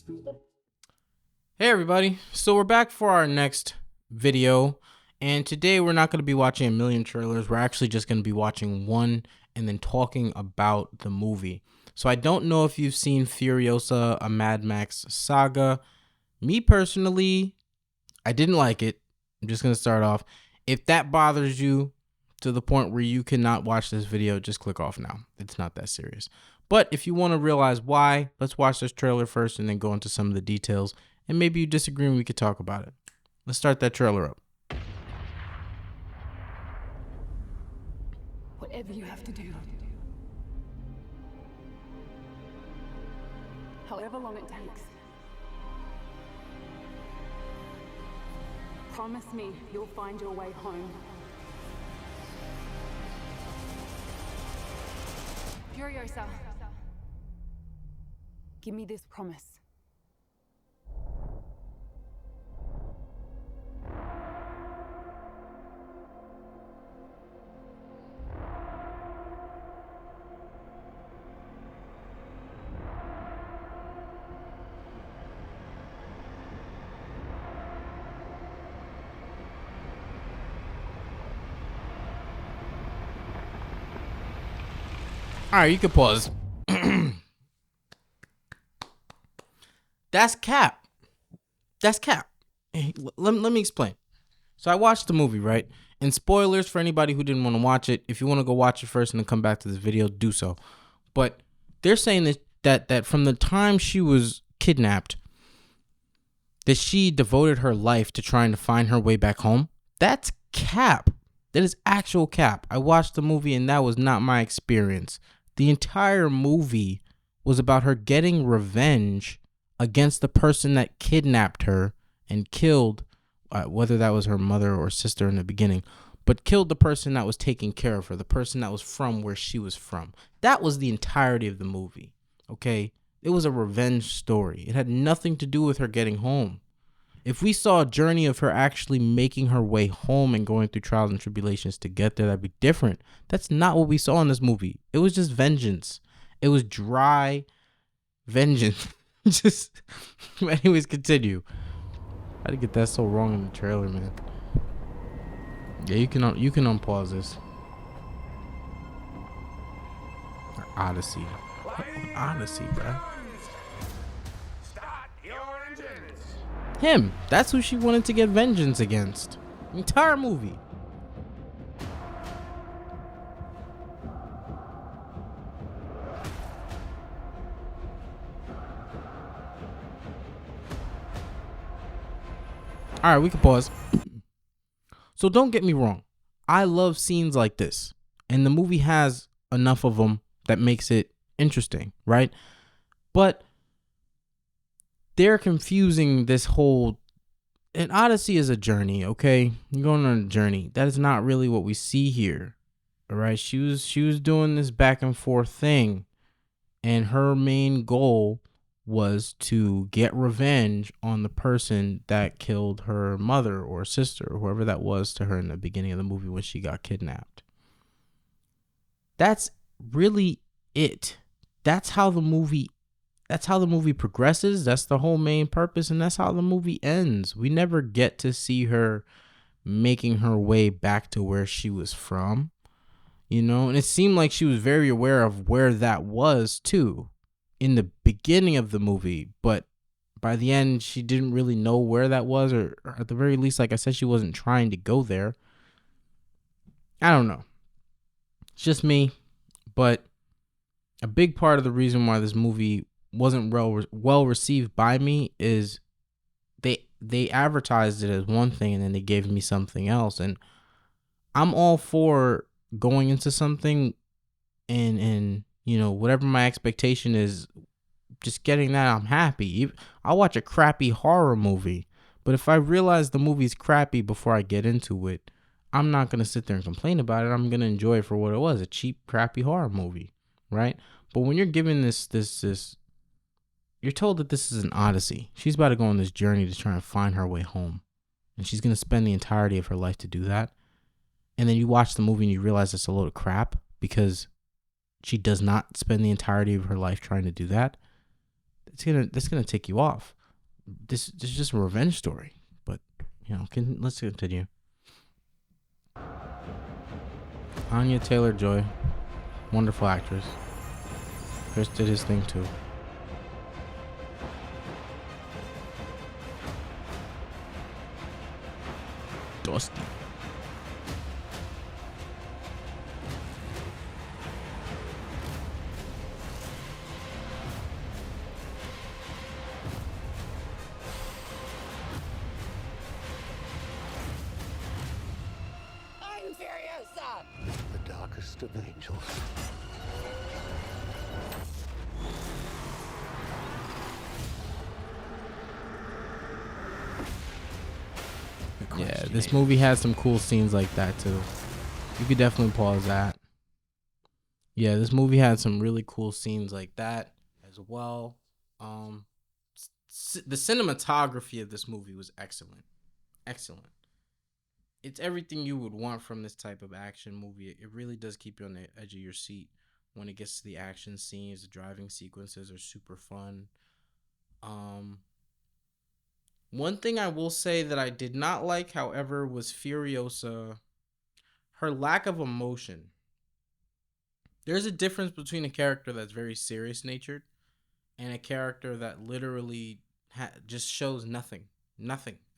Hey everybody, so we're back for our next video, and today we're not going to be watching a million trailers. We're actually just going to be watching one and then talking about the movie. So I don't know if you've seen Furiosa, a Mad Max Saga. Me personally, I didn't like it. I'm just going to start off. If that bothers you to the point where you cannot watch this video, just click off now. It's not that serious. But if you want to realize why, let's watch this trailer first and then go into some of the details. And maybe you disagree and we could talk about it. Let's start that trailer up. Whatever you have to do. However long it takes. Promise me you'll find your way home. Furiosa. Give me this promise. All right, you can pause. That's cap. That's cap. Let me explain. So I watched the movie, right? And spoilers for anybody who didn't want to watch it. If you want to go watch it first and then come back to this video, do so. But they're saying that from the time she was kidnapped, that she devoted her life to trying to find her way back home. That's cap. That is actual cap. I watched the movie and that was not my experience. The entire movie was about her getting revenge against the person that kidnapped her and killed, whether that was her mother or sister in the beginning, but killed the person that was taking care of her, the person that was from where she was from. That was the entirety of the movie, okay? It was a revenge story. It had nothing to do with her getting home. If we saw a journey of her actually making her way home and going through trials and tribulations to get there, that'd be different. That's not what we saw in this movie. It was just vengeance. It was dry vengeance. Just, anyways, continue. How did I get that so wrong in the trailer, man? Yeah, you can unpause this. Odyssey. Odyssey, bro. Him. That's who she wanted to get vengeance against. The entire movie. All right, we can pause. So don't get me wrong. I love scenes like this. And the movie has enough of them that makes it interesting, right? But they're confusing this whole... An Odyssey is a journey, okay? You're going on a journey. That is not really what we see here. All right? She was doing this back and forth thing. And her main goal was to get revenge on the person that killed her mother or sister or whoever that was to her in the beginning of the movie when she got kidnapped. That's really it. That's how the movie progresses. That's the whole main purpose, and that's how the movie ends. We never get to see her making her way back to where she was from, you know? And it seemed like she was very aware of where that was too in the beginning of the movie, but by the end she didn't really know where that was, or at the very least, like I said, she wasn't trying to go there. I don't know. It's just me, but a big part of the reason why this movie wasn't well received by me is they advertised it as one thing and then they gave me something else. And I'm all for going into something and you know, whatever my expectation is, just getting that, I'm happy. I'll watch a crappy horror movie, but if I realize the movie's crappy before I get into it, I'm not going to sit there and complain about it. I'm going to enjoy it for what it was, a cheap, crappy horror movie, right? But when you're given this, you're told that this is an odyssey. She's about to go on this journey to try and find her way home. And she's going to spend the entirety of her life to do that. And then you watch the movie and you realize it's a load of crap because she does not spend the entirety of her life trying to do that. that's gonna take you off. This is just a revenge story. But let's continue. Anya Taylor-Joy, wonderful actress. Chris did his thing too. Dusty. I'm Furiosa! The darkest of angels. Yeah, this movie has some cool scenes like that too. You could definitely pause that. Yeah, this movie had some really cool scenes like that as well. The cinematography of this movie was excellent. Excellent. It's everything you would want from this type of action movie. It really does keep you on the edge of your seat when it gets to the action scenes. The driving sequences are super fun. One thing I will say that I did not like, however, was Furiosa. Her lack of emotion. There's a difference between a character that's very serious natured and a character that literally just shows nothing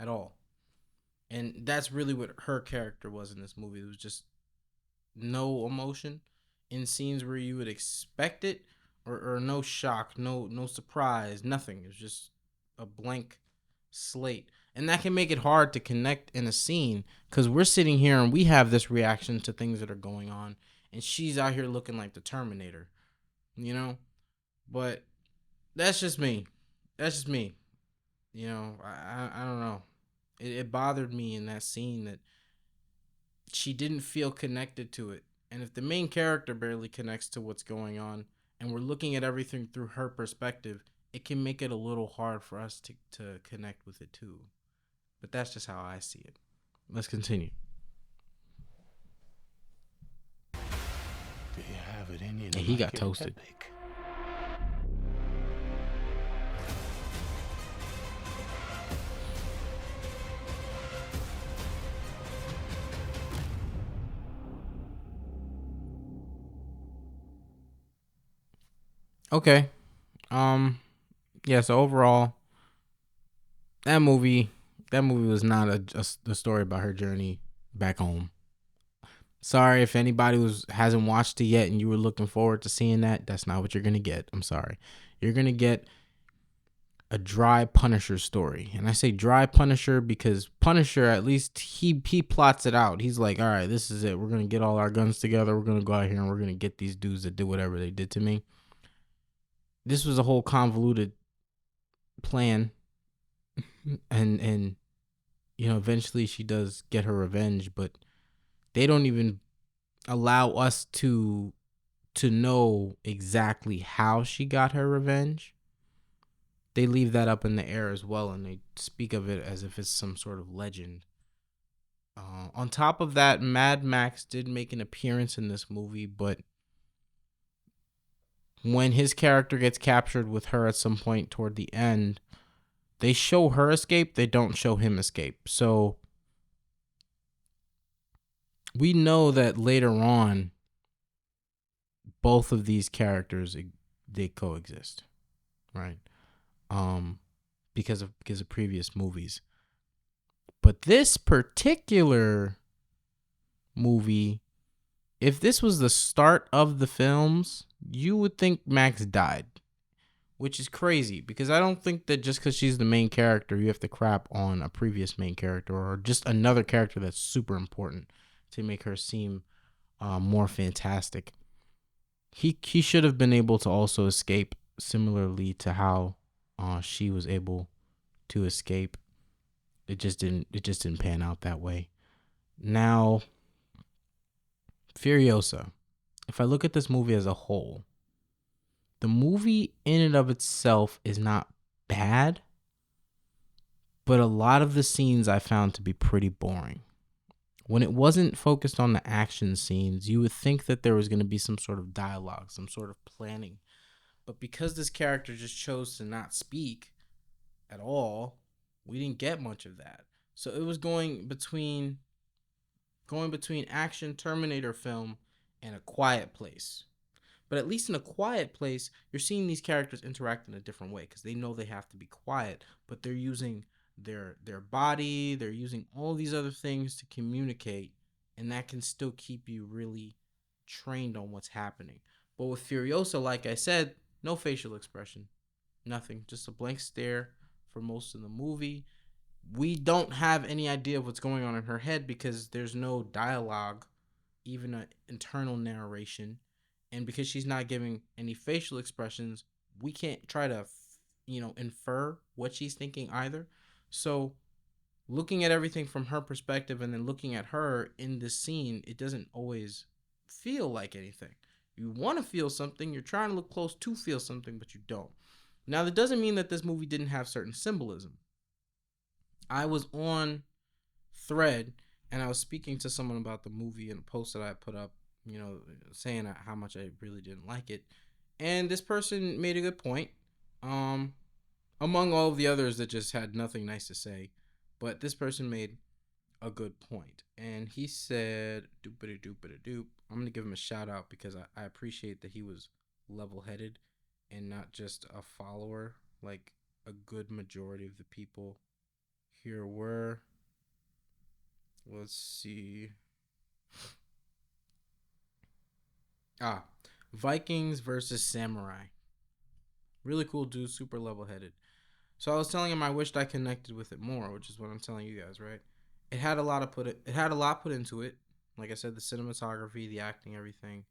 at all. And that's really what her character was in this movie. It was just no emotion in scenes where you would expect it, or no shock, no surprise, nothing. It was just a blank slate. And that can make it hard to connect in a scene because we're sitting here and we have this reaction to things that are going on, and she's out here looking like the Terminator, But that's just me. I don't know. It bothered me in that scene that she didn't feel connected to it. And if the main character barely connects to what's going on and we're looking at everything through her perspective, it can make it a little hard for us to connect with it too. But that's just how I see it. Let's continue. Do you have it in you? Yeah, he got toasted. Epic? Okay. Yeah, so overall, that movie was not a story about her journey back home. Sorry if anybody hasn't watched it yet and you were looking forward to seeing that. That's not what you're gonna get. I'm sorry. You're gonna get a dry Punisher story, and I say dry Punisher because Punisher, at least he plots it out. He's like, all right, this is it. We're gonna get all our guns together. We're gonna go out here and we're gonna get these dudes that did whatever they did to me. This was a whole convoluted plan, and eventually she does get her revenge, but they don't even allow us to know exactly how she got her revenge. They leave that up in the air as well, and they speak of it as if it's some sort of legend. On top of that, Mad Max did make an appearance in this movie, but when his character gets captured with her at some point toward the end, they show her escape. They don't show him escape. So we know that later on, both of these characters, they coexist, right? Because of previous movies. But this particular movie, if this was the start of the films, you would think Max died, which is crazy because I don't think that just because she's the main character, you have to crap on a previous main character or just another character that's super important to make her seem more fantastic. He should have been able to also escape similarly to how she was able to escape. It just didn't pan out that way. Now, Furiosa. If I look at this movie as a whole, the movie in and of itself is not bad, but a lot of the scenes I found to be pretty boring. When it wasn't focused on the action scenes, you would think that there was going to be some sort of dialogue, some sort of planning But because this character just chose to not speak at all, we didn't get much of that. So it was going between action Terminator film and A Quiet Place. But at least in A Quiet Place, you're seeing these characters interact in a different way because they know they have to be quiet, but they're using their body, they're using all these other things to communicate, and that can still keep you really trained on what's happening. But with Furiosa, like I said, no facial expression, nothing, just a blank stare for most of the movie. We don't have any idea of what's going on in her head because there's no dialogue, even an internal narration. And because she's not giving any facial expressions, we can't try to, infer what she's thinking either. So, looking at everything from her perspective and then looking at her in this scene, it doesn't always feel like anything. You want to feel something, you're trying to look close to feel something, but you don't. Now, that doesn't mean that this movie didn't have certain symbolism. I was on Thread and I was speaking to someone about the movie in a post that I put up, saying how much I really didn't like it. And this person made a good point. Among all of the others that just had nothing nice to say, but this person made a good point. And he said, doopity doopity doop. I'm going to give him a shout out because I appreciate that he was level headed and not just a follower like a good majority of the people here were. Let's see. Vikings versus Samurai. Really cool dude, super level headed. So I was telling him I wished I connected with it more, which is what I'm telling you guys, right? It had a lot put into it. Like I said, the cinematography, the acting, everything.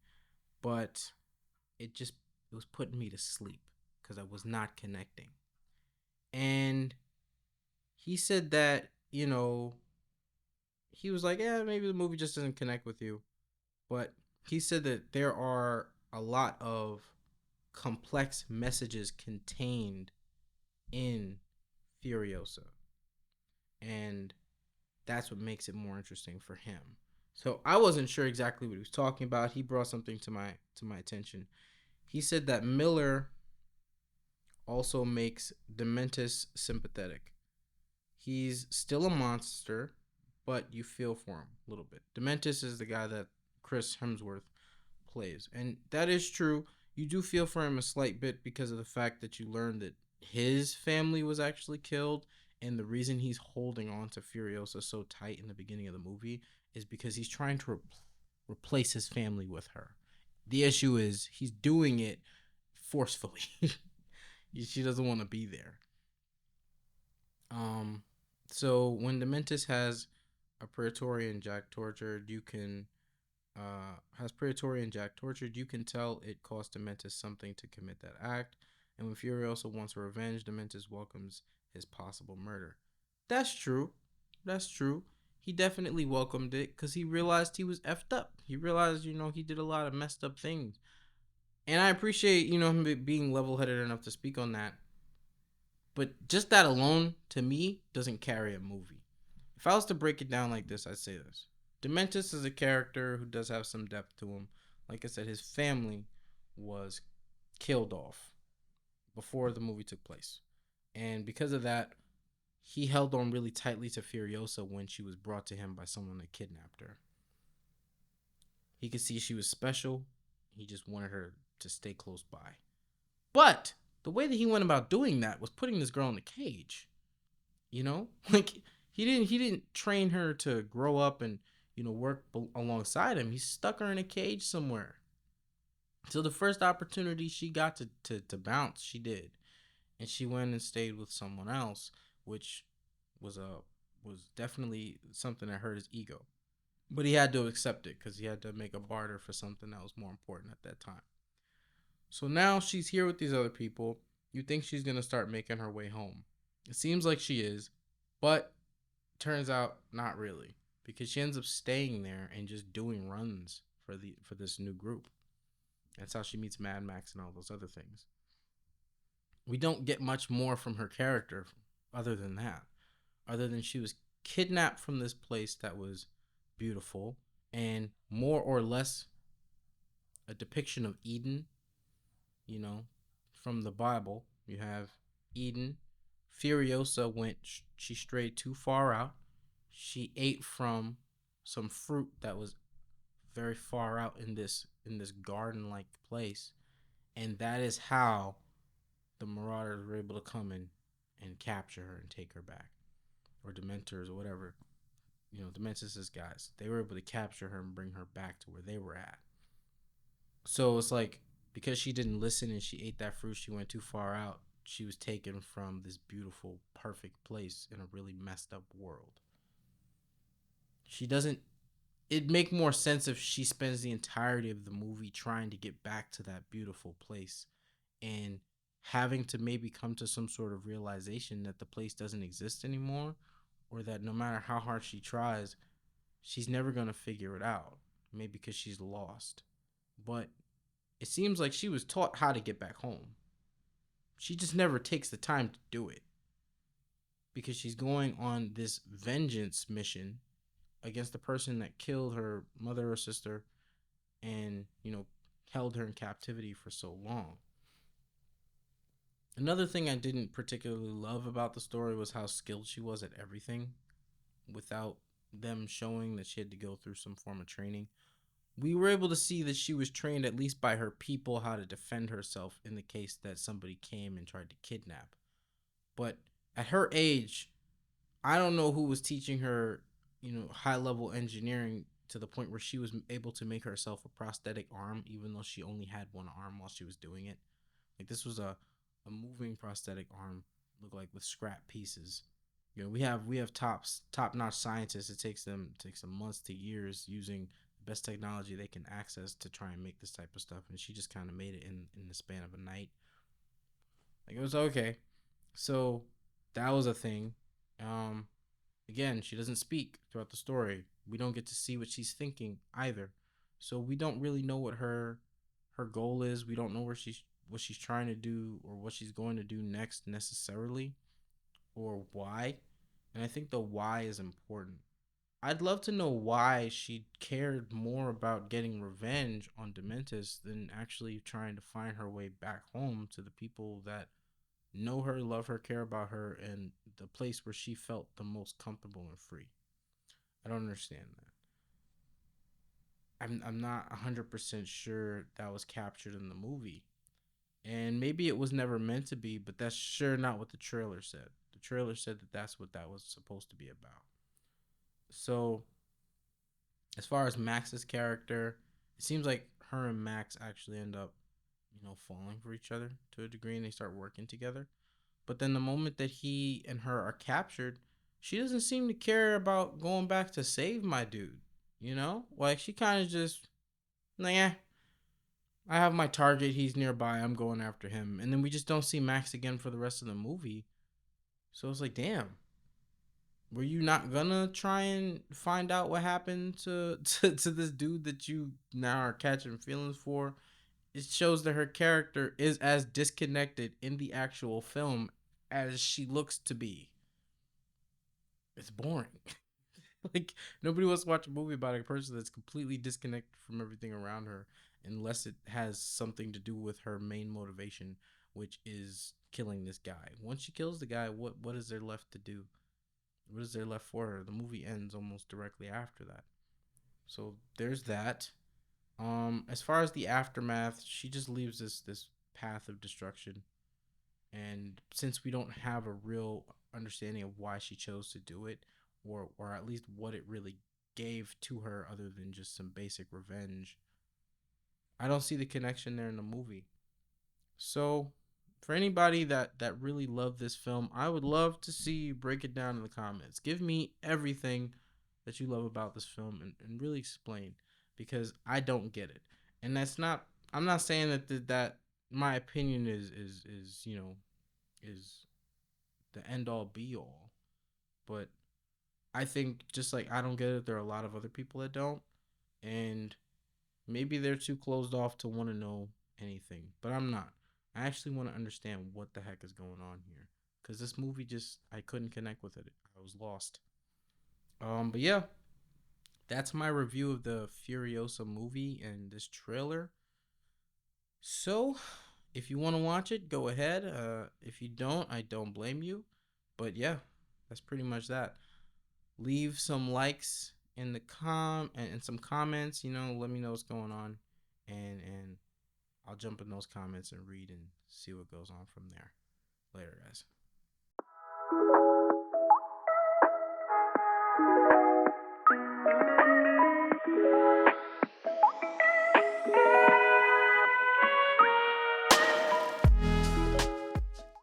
But it was putting me to sleep because I was not connecting. And he said that, he was like, yeah, maybe the movie just doesn't connect with you. But he said that there are a lot of complex messages contained in Furiosa. And that's what makes it more interesting for him. So I wasn't sure exactly what he was talking about. He brought something to my attention. He said that Miller also makes Dementis sympathetic. He's still a monster, but you feel for him a little bit. Dementis is the guy that Chris Hemsworth plays, and that is true. You do feel for him a slight bit because of the fact that you learn that his family was actually killed, and the reason he's holding on to Furiosa so tight in the beginning of the movie is because he's trying to replace his family with her. The issue is he's doing it forcefully. She doesn't want to be there. So when Dementis has a Praetorian Jack tortured, you can tell it cost Dementis something to commit that act. And when Furiosa wants revenge, Dementis welcomes his possible murder. That's true. That's true. He definitely welcomed it because he realized he was effed up. He realized, he did a lot of messed up things. And I appreciate, him being level-headed enough to speak on that. But just that alone, to me, doesn't carry a movie. If I was to break it down like this, I'd say this. Dementis is a character who does have some depth to him. Like I said, his family was killed off before the movie took place. And because of that, he held on really tightly to Furiosa when she was brought to him by someone that kidnapped her. He could see she was special. He just wanted her to stay close by. But the way that he went about doing that was putting this girl in a cage. Like he didn't train her to grow up and work alongside him. He stuck her in a cage somewhere. So the first opportunity she got to bounce, she did, and she went and stayed with someone else, which was definitely something that hurt his ego. But he had to accept it because he had to make a barter for something that was more important at that time. So now she's here with these other people. You think she's going to start making her way home. It seems like she is, but turns out not really, because she ends up staying there and just doing runs for this new group. That's how she meets Mad Max and all those other things. We don't get much more from her character other than that. Other than she was kidnapped from this place that was beautiful and more or less a depiction of Eden, from the Bible. You have Eden. Furiosa she strayed too far out. She ate from some fruit that was very far out in this garden like place, and that is how the Marauders were able to come in and capture her and take her back, or Dementors or whatever. Dementis guys. They were able to capture her and bring her back to where they were at. So it's like, because she didn't listen and she ate that fruit, she went too far out. She was taken from this beautiful, perfect place in a really messed up world. She doesn't. It'd make more sense if she spends the entirety of the movie trying to get back to that beautiful place and having to maybe come to some sort of realization that the place doesn't exist anymore, or that no matter how hard she tries, she's never going to figure it out. Maybe because she's lost. But it seems like she was taught how to get back home. She just never takes the time to do it, because she's going on this vengeance mission against the person that killed her mother or sister and, held her in captivity for so long. Another thing I didn't particularly love about the story was how skilled she was at everything without them showing that she had to go through some form of training. We were able to see that she was trained, at least by her people, how to defend herself in the case that somebody came and tried to kidnap. But at her age, I don't know who was teaching her, high level engineering to the point where she was able to make herself a prosthetic arm, even though she only had one arm while she was doing it. Like, this was a moving prosthetic arm, look like, with scrap pieces. We have top notch scientists. It takes them months to years using the best technology they can access to try and make this type of stuff, and she just kind of made it in the span of a night. Like, it was okay. So that was a thing. Again, she doesn't speak throughout the story. We don't get to see what she's thinking either. So we don't really know what her goal is. We don't know what she's trying to do or what she's going to do next necessarily, or why. And I think the why is important. I'd love to know why she cared more about getting revenge on Dementis than actually trying to find her way back home to the people that know her, love her, care about her, and the place where she felt the most comfortable and free. I don't understand that. I'm not 100% sure that was captured in the movie. And maybe it was never meant to be, but that's sure not what the trailer said. The trailer said that that's what that was supposed to be about. So, as far as Max's character, it seems like her and Max actually end up, falling for each other to a degree, and they start working together. But then the moment that he and her are captured, she doesn't seem to care about going back to save my dude. Like, she kind of just, nah, I have my target. He's nearby. I'm going after him. And then we just don't see Max again for the rest of the movie. So it's like, damn. Were you not gonna try and find out what happened to this dude that you now are catching feelings for? It shows that her character is as disconnected in the actual film as she looks to be. It's boring. Like, nobody wants to watch a movie about a person that's completely disconnected from everything around her, unless it has something to do with her main motivation, which is killing this guy. Once she kills the guy, what is there left to do? What is there left for her? The movie ends almost directly after that. So there's that. As far as the aftermath, she just leaves this path of destruction. And since we don't have a real understanding of why she chose to do it, or at least what it really gave to her other than just some basic revenge, I don't see the connection there in the movie. So for anybody that really loved this film, I would love to see you break it down in the comments. Give me everything that you love about this film, and really explain, because I don't get it. And I'm not saying that my opinion is is the end all be all, but I think, just like I don't get it, there are a lot of other people that don't, and maybe they're too closed off to want to know anything, but I'm not. I actually want to understand what the heck is going on here, because this movie just, I couldn't connect with it. I was lost. But yeah, that's my review of the Furiosa movie and this trailer. So, If you want to watch it, go ahead. If you don't, I don't blame you. But yeah, that's pretty much that. Leave some likes in the and some comments. Let me know what's going on, and I'll jump in those comments and read and see what goes on from there. Later, guys.